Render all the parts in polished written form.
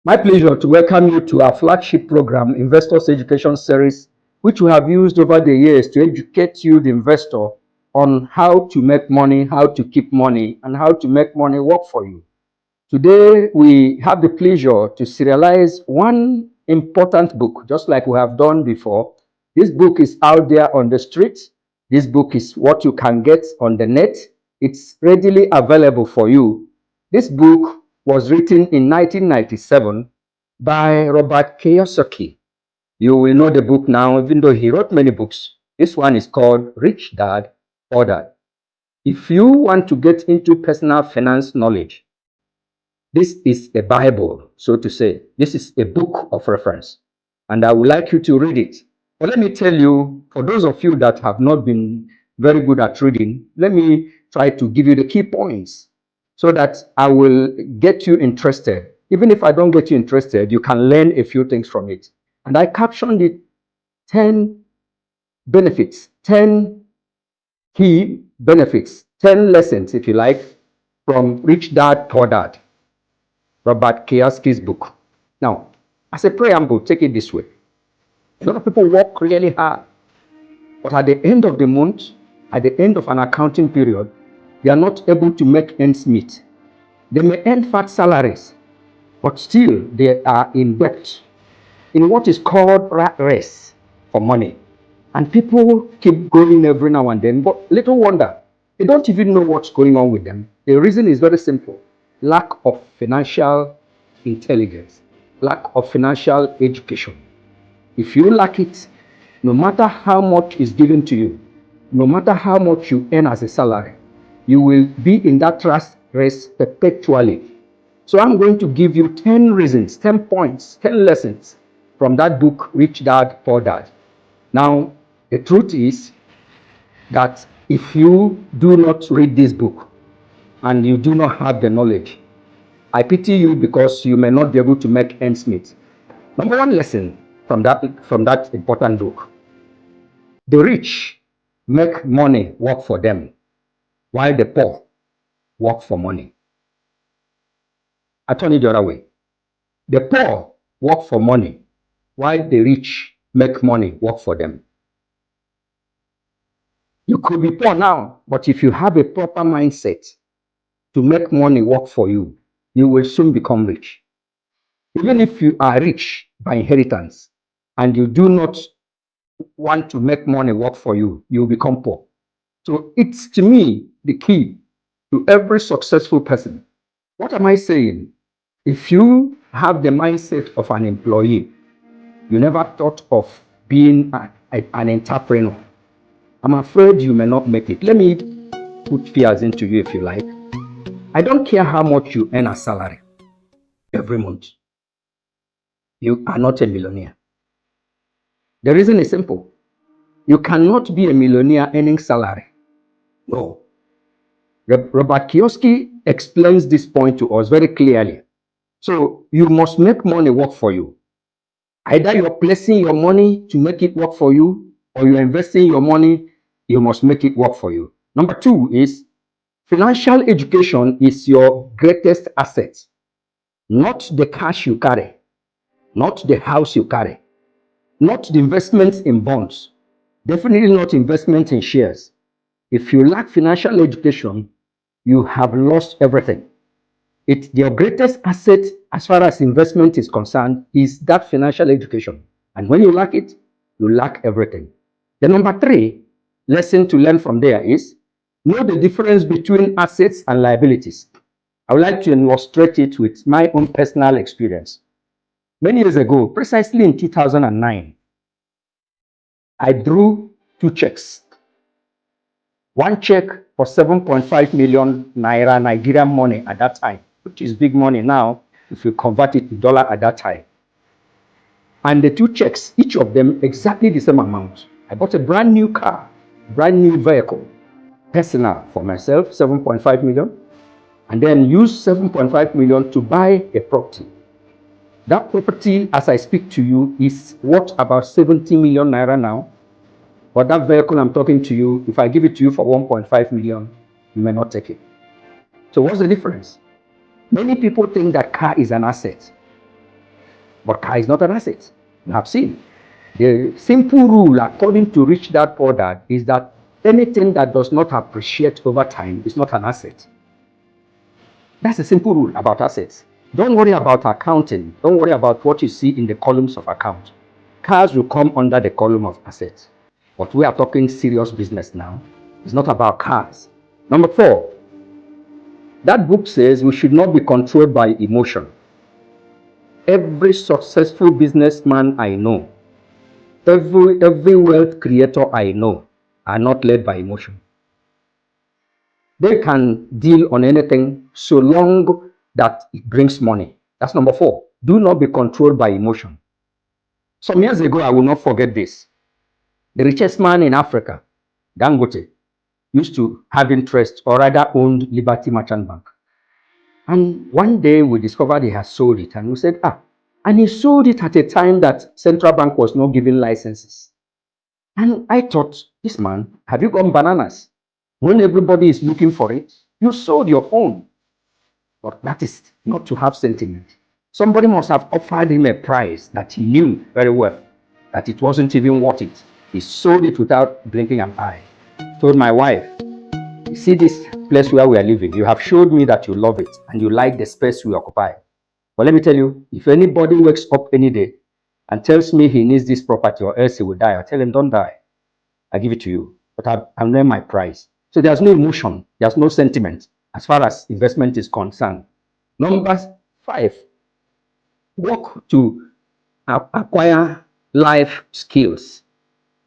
My pleasure to welcome you to our flagship program, Investors Education Series, which we have used over the years to educate you, the investor, on how to make money, how to keep money, and how to make money work for you. Today, we have the pleasure to serialize one important book, just like we have done before. This book is out there on the street. This book is what you can get on the net. It's readily available for you. This book was written in 1997 by Robert Kiyosaki. You will know the book now, even though he wrote many books. This one is called Rich Dad, Poor Dad. If you want to get into personal finance knowledge, this is a Bible, so to say. This is a book of reference, and I would like you to read it. But let me tell you, for those of you that have not been very good at reading, let me try to give you the key points so that I will get you interested. Even if I don't get you interested, you can learn a few things from it. And I captioned it 10 benefits, 10 key benefits, 10 lessons, if you like, from Rich Dad, Poor Dad, Robert Kiyosaki's book. Now, as a preamble, take it this way. A lot of people work really hard, but at the end of the month, at the end of an accounting period, they are not able to make ends meet. They may earn fat salaries, but still they are in debt, in what is called rat race for money. And people keep going every now and then, but little wonder, they don't even know what's going on with them. The reason is very simple: lack of financial intelligence, lack of financial education. If you lack it, no matter how much is given to you, no matter how much you earn as a salary, you will be in that rat race perpetually. So I'm going to give you 10 reasons, 10 points, 10 lessons from that book, Rich Dad, Poor Dad. Now, the truth is that if you do not read this book and you do not have the knowledge, I pity you because you may not be able to make ends meet. Number one lesson from that important book: the rich make money work for them, while the poor work for money. I turn it the other way. The poor work for money, while the rich make money work for them. You could be poor now, but if you have a proper mindset to make money work for you, you will soon become rich. Even if you are rich by inheritance and you do not want to make money work for you, you will become poor. So it's, to me, the key to every successful person. What am I saying? If you have the mindset of an employee, you never thought of being an entrepreneur, I'm afraid you may not make it. Let me put fears into you if you like. I don't care how much you earn as salary every month. You are not a millionaire. The reason is simple. You cannot be a millionaire earning salary. No. Robert Kiyosaki explains this point to us very clearly. So you must make money work for you. Either you're placing your money to make it work for you, or you're investing your money, you must make it work for you. Number two is financial education is your greatest asset, not the cash you carry, not the house you carry, not the investments in bonds, definitely not investment in shares. If you lack financial education, you have lost everything. It's your greatest asset as far as investment is concerned is that financial education. And when you lack it, you lack everything. The number three lesson to learn from there is know the difference between assets and liabilities. I would like to illustrate it with my own personal experience. Many years ago, precisely in 2009, I drew two checks. One check for 7.5 million naira Nigerian money at that time, which is big money now if you convert it to dollar at that time. And the two checks, each of them exactly the same amount. I bought a brand new car, brand new vehicle, personal for myself, 7.5 million, and then used 7.5 million to buy a property. That property, as I speak to you, is worth about 70 million naira now. But that vehicle I'm talking to you, if I give it to you for 1.5 million, you may not take it. So what's the difference? Many people think that car is an asset. But car is not an asset. You have seen. The simple rule, according to Rich Dad Poor Dad, is that anything that does not appreciate over time is not an asset. That's a simple rule about assets. Don't worry about accounting. Don't worry about what you see in the columns of account. Cars will come under the column of assets. But we are talking serious business now. It's not about cars. Number 4, that book says we should not be controlled by emotion. Every successful businessman I know, every wealth creator I know are not led by emotion. They can deal on anything so long that it brings money. That's number 4. Do not be controlled by emotion. Some years ago, I will not forget this. The richest man in Africa, Dangote, used to have interest, or rather owned, Liberty Merchant Bank. And one day we discovered he had sold it, and we said, and he sold it at a time that central bank was not giving licenses. And I thought, this man, have you gone bananas? When everybody is looking for it, you sold your own. But that is not to have sentiment. Somebody must have offered him a price that he knew very well that it wasn't even worth it. He sold it without blinking an eye. Told my wife, you see this place where we are living, you have showed me that you love it and you like the space we occupy. But let me tell you, if anybody wakes up any day and tells me he needs this property or else he will die, I tell him, don't die. I give it to you. But I'll name my price. So there's no emotion, there's no sentiment as far as investment is concerned. Number 5, work to acquire life skills.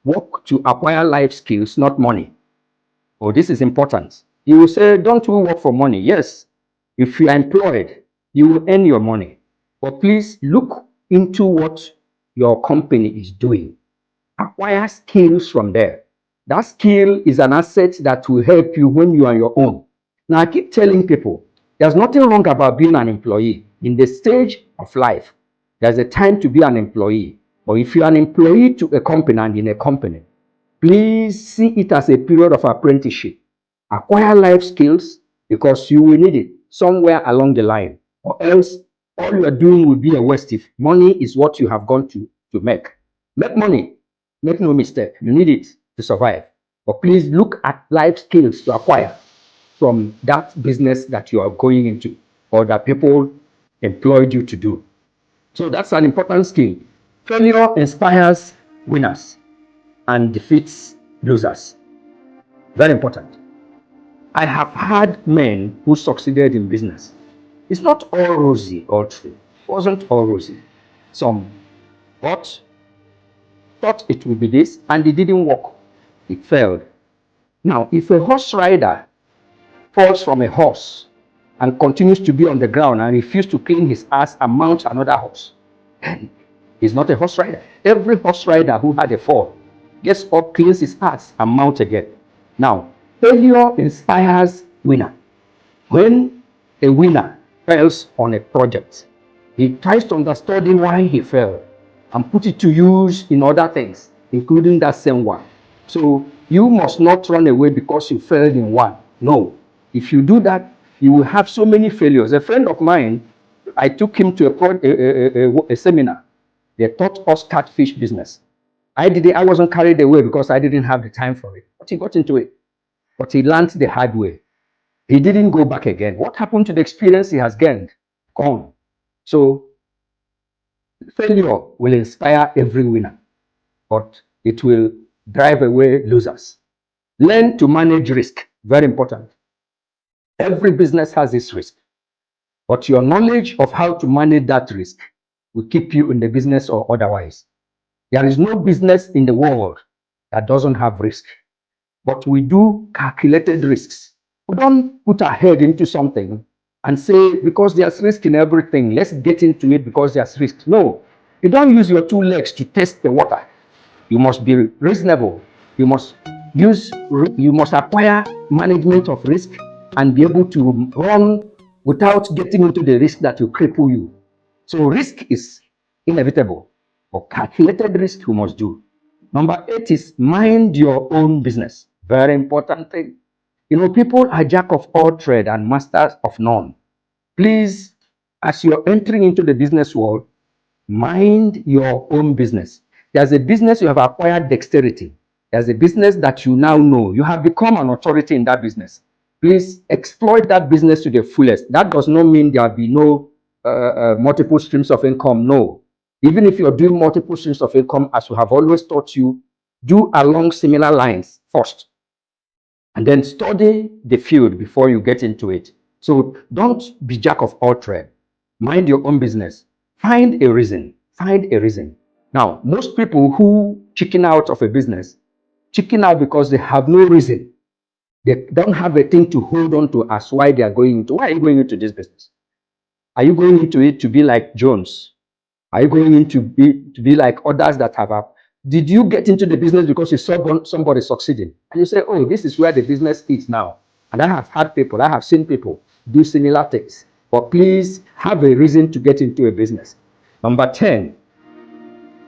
Work to acquire life skills, not money. Oh, this is important. You will say, don't we work for money? Yes. If you are employed, you will earn your money. But please look into what your company is doing. Acquire skills from there. That skill is an asset that will help you when you are on your own. Now, I keep telling people, there's nothing wrong about being an employee. In the stage of life, there's a time to be an employee. But if you're an employee to a company and in a company, please see it as a period of apprenticeship. Acquire life skills because you will need it somewhere along the line. Or else, all you are doing will be a waste if money is what you have gone to make. Make money. Make no mistake. You need it to survive. But please look at life skills to acquire from that business that you are going into or that people employed you to do. So that's an important skill. Failure inspires winners and defeats losers. Very important. I have had men who succeeded in business. It's not all rosy all true. It wasn't all rosy. Some thought it would be this and it didn't work. It failed. Now, if a horse rider falls from a horse and continues to be on the ground and refuses to clean his ass and mount another horse, then he's not a horse rider. Every horse rider who had a fall gets up, cleans his ass, and mounts again. Now, failure inspires winner. When a winner fails on a project, he tries to understand why he failed and put it to use in other things, including that same one. So you must not run away because you failed in one. No. If you do that, you will have so many failures. A friend of mine, I took him to a seminar. They taught us catfish business. I wasn't carried away because I didn't have the time for it. But he got into it. But he learned the hard way. He didn't go back again. What happened to the experience he has gained? Gone. So failure will inspire every winner, but it will drive away losers. Learn to manage risk. Very important. Every business has its risk, but your knowledge of how to manage that risk will keep you in the business or otherwise. There is no business in the world that doesn't have risk, but we do calculated risks. We don't put our head into something and say, because there's risk in everything, let's get into it because there's risk. No, you don't use your 2 legs to test the water. You must be reasonable. You must acquire management of risk and be able to run without getting into the risk that will cripple you. So risk is inevitable, but calculated risk you must do. Number 8 is mind your own business. Very important thing. You know, people are jack of all trade and masters of none. Please, as you're entering into the business world, Mind your own business. There's a business you have acquired dexterity. There's a business that you now know. You have become an authority in that business. Please exploit that business to the fullest. That does not mean there will be no multiple streams of income. No. Even if you're doing multiple streams of income, as we have always taught you, do along similar lines first. And then study the field before you get into it. So don't be jack of all trades. Mind your own business. Find a reason. Find a reason. Now, most people who chicken out of a business, chicken out because they have no reason. They don't have a thing to hold on to as why they are going into. Why are you going into this business? Are you going into it to be like Jones? Are you going into to be like others that have a... Did you get into the business because you saw somebody succeeding? And you say, oh, this is where the business is now. And I have had people, I have seen people do similar things. But please have a reason to get into a business. Number 10,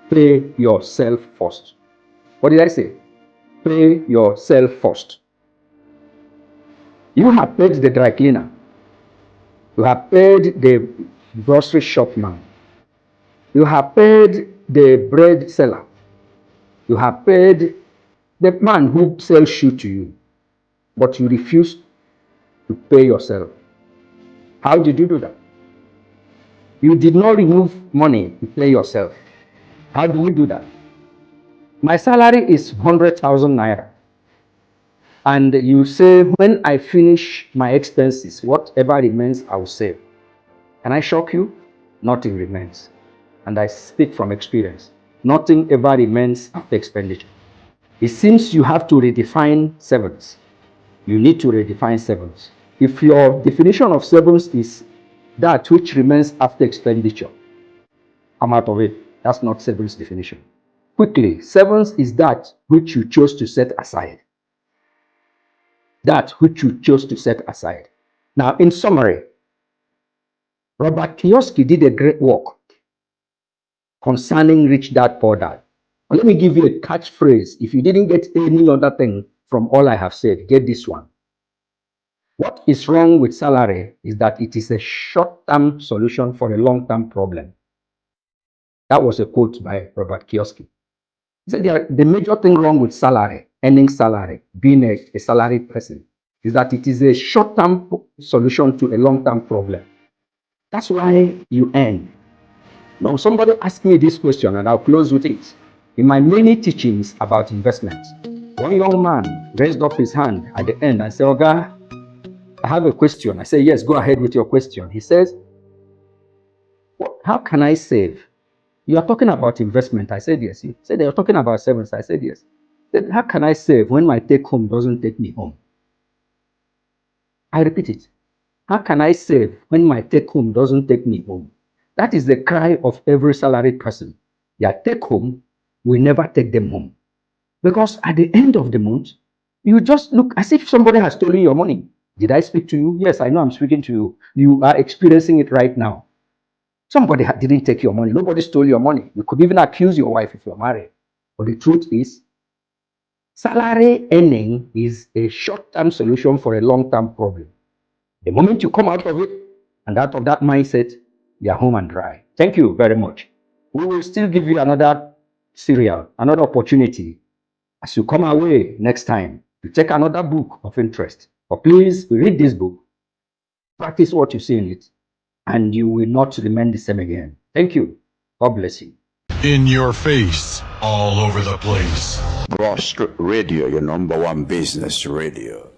pay yourself first. What did I say? Pay yourself first. You have paid the dry cleaner. You have paid the grocery shop man. You have paid the bread seller. You have paid the man who sells shoe to you. But you refuse to pay yourself. How did you do that? You did not remove money to pay yourself. How do we do that? My salary is 100,000 naira. And you say, when I finish my expenses, whatever remains, I will save. Can I shock you? Nothing remains. And I speak from experience. Nothing ever remains after expenditure. It seems you have to redefine sevens. You need to redefine sevens. If your definition of sevens is that which remains after expenditure, come out of it. That's not sevens definition. Quickly, sevens is that which you chose to set aside. That which you chose to set aside. Now, in summary, Robert Kiyosaki did a great work concerning Rich Dad Poor Dad. Let me give you a catchphrase. If you didn't get any other thing from all I have said, get this one. What is wrong with salary is that it is a short-term solution for a long-term problem. That was a quote by Robert Kiyosaki. He said the major thing wrong with salary, earning salary, being a salaried person, is that it is a short-term solution to a long-term problem. That's why you earn. Now, somebody asked me this question, and I'll close with it. In my many teachings about investments, one young man raised up his hand at the end and said, Oga, I have a question. I said, yes, go ahead with your question. He says, how can I save? You are talking about investment. I said, yes. He said, you're talking about savings. I said, yes. He said, how can I save when my take home doesn't take me home? I repeat it. How can I save when my take home doesn't take me home? That is the cry of every salaried person. Their take home will never take them home. Because at the end of the month, you just look as if somebody has stolen your money. Did I speak to you? Yes, I know I'm speaking to you. You are experiencing it right now. Somebody didn't take your money. Nobody stole your money. You could even accuse your wife if you're married. But the truth is, salary earning is a short-term solution for a long-term problem. The moment you come out of it and out of that mindset, you are home and dry. Thank you very much. We will still give you another serial, another opportunity as you come our way next time to take another book of interest. But please read this book, practice what you see in it, and you will not remain the same again. Thank you. God bless you. In your face, all over the place. Broad Street Radio, your number one business radio.